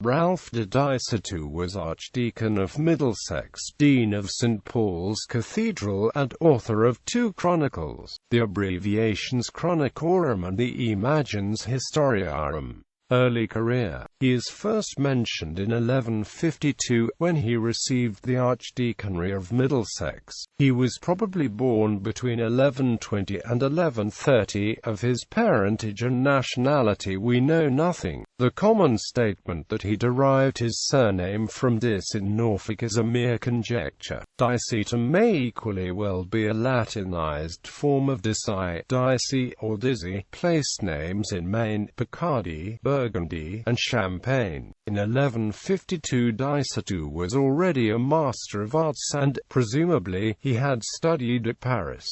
Ralph de Diceto was Archdeacon of Middlesex, Dean of St. Paul's Cathedral, and author of two chronicles, the Abbreviationes chronicorum and the Ymagines historiarum. Early career. He is first mentioned in 1152, when he received the archdeaconry of Middlesex. He was probably born between 1120 and 1130. Of his parentage and nationality we know nothing. The common statement that he derived his surname from Dice in Norfolk is a mere conjecture. Diceto may equally well be a Latinized form of Dice, Dice, or Dizzy. Place names in Maine, Picardy, Burgundy, and Champagne. In 1152 Diceto was already a Master of Arts and, presumably, he had studied at Paris.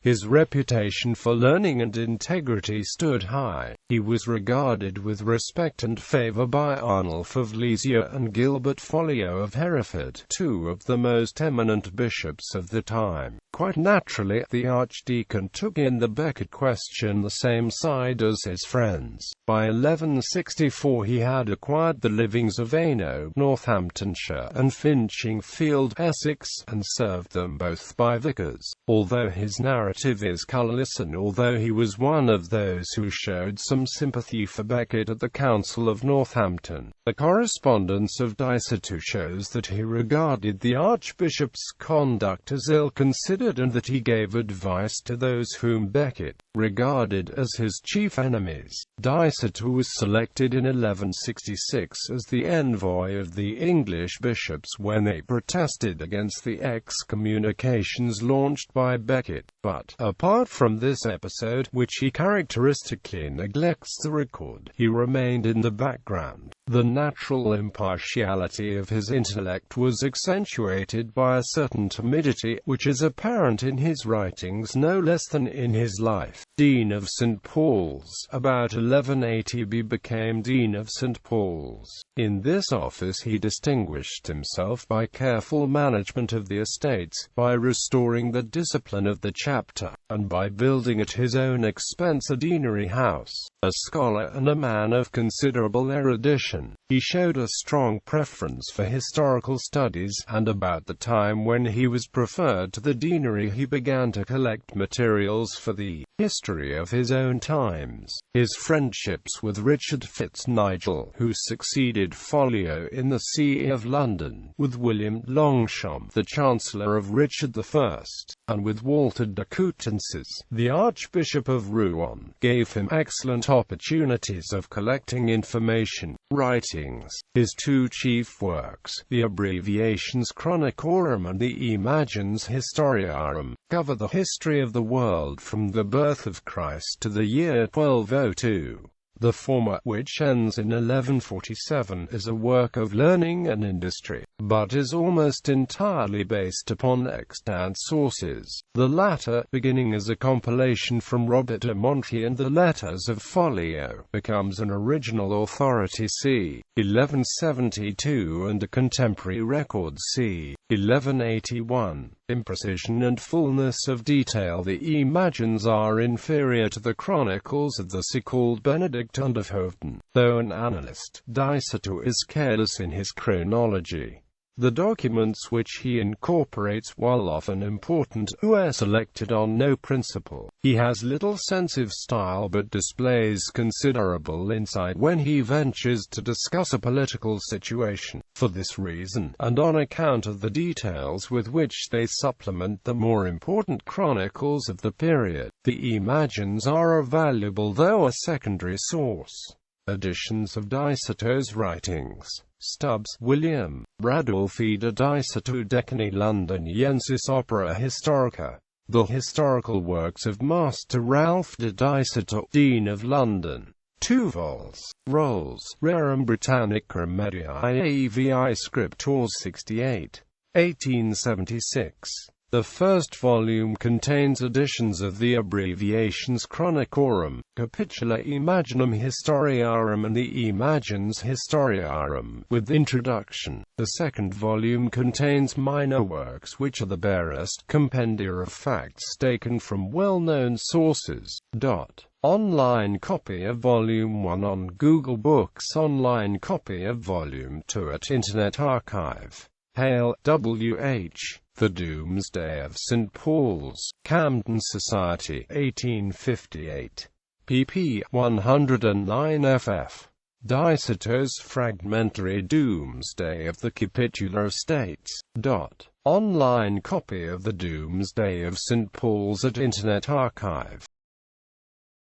His reputation for learning and integrity stood high. He was regarded with respect and favour by Arnulf of Lisieux and Gilbert Folliot of Hereford, two of the most eminent bishops of the time. Quite naturally, the archdeacon took in the Becket question the same side as his friends. By 1164 he had acquired the livings of Hainault, Northamptonshire, and Finchingfield, Essex, and served them both by vicars. Although his narrative is colourless, and although he was one of those who showed some sympathy for Becket at the Council of Northampton, the correspondence of Diceto shows that he regarded the archbishop's conduct as ill-considered, and that he gave advice to those whom Becket regarded as his chief enemies. Diceto was selected in 1166 as the envoy of the English bishops when they protested against the excommunications launched by Becket. But, apart from this episode, which he characteristically neglects to record, he remained in the background. The natural impartiality of his intellect was accentuated by a certain timidity, which is apparent in his writings no less than in his life. Dean of St. Paul's. About 1180 he became Dean of St. Paul's. In this office he distinguished himself by careful management of the estates, by restoring the discipline of the chapter, and by building at his own expense a deanery house. A scholar and a man of considerable erudition, he showed a strong preference for historical studies, and about the time when he was preferred to the deanery he began to collect materials for the history of his own times. His friendships with Richard Fitz-Nigel, who succeeded Folliot in the See of London, with William Longchamp, the Chancellor of Richard I, and with Walter de Coutances, the Archbishop of Rouen, gave him excellent opportunities of collecting information. Writings. His two chief works, the Abbreviationes chronicorum and the Ymagines historiarum, cover the history of the world from the birth of Christ to the year 1202. The former, which ends in 1147, is a work of learning and industry, but is almost entirely based upon extant sources. The latter, beginning as a compilation from Robert de Monti and the letters of Folliot, becomes an original authority c. 1172 and a contemporary record c. 1181. In precision and fullness of detail the Ymagines are inferior to the chronicles of the so-called Benedict and of Hoveden. Though an annalist, Diceto is careless in his chronology. The documents which he incorporates, while often important, are selected on no principle. He has little sense of style but displays considerable insight when he ventures to discuss a political situation. For this reason, and on account of the details with which they supplement the more important chronicles of the period, the Ymagines are a valuable though a secondary source. Editions of Diceto's writings. Stubbs, William. Radulfi de Diceto Decani Londoniensis Opera Historica. The Historical Works of Master Ralph de Diceto, Dean of London. 2 vols. Rolls. Rerum Britannicum Mediae Avi Scriptors 68. 1876. The first volume contains editions of the Abbreviationes chronicorum, Capitula Imaginum historiarum and the Ymagines historiarum, with introduction. The second volume contains minor works which are the barest compendia of facts taken from well-known sources. Online copy of Volume 1 on Google Books. Online copy of Volume 2 at Internet Archive. Hale, W.H. The Doomsday of St. Paul's, Camden Society, 1858. pp. 109 ff. Diceto's Fragmentary Doomsday of the Capitular States. Online copy of the Doomsday of St. Paul's at Internet Archive.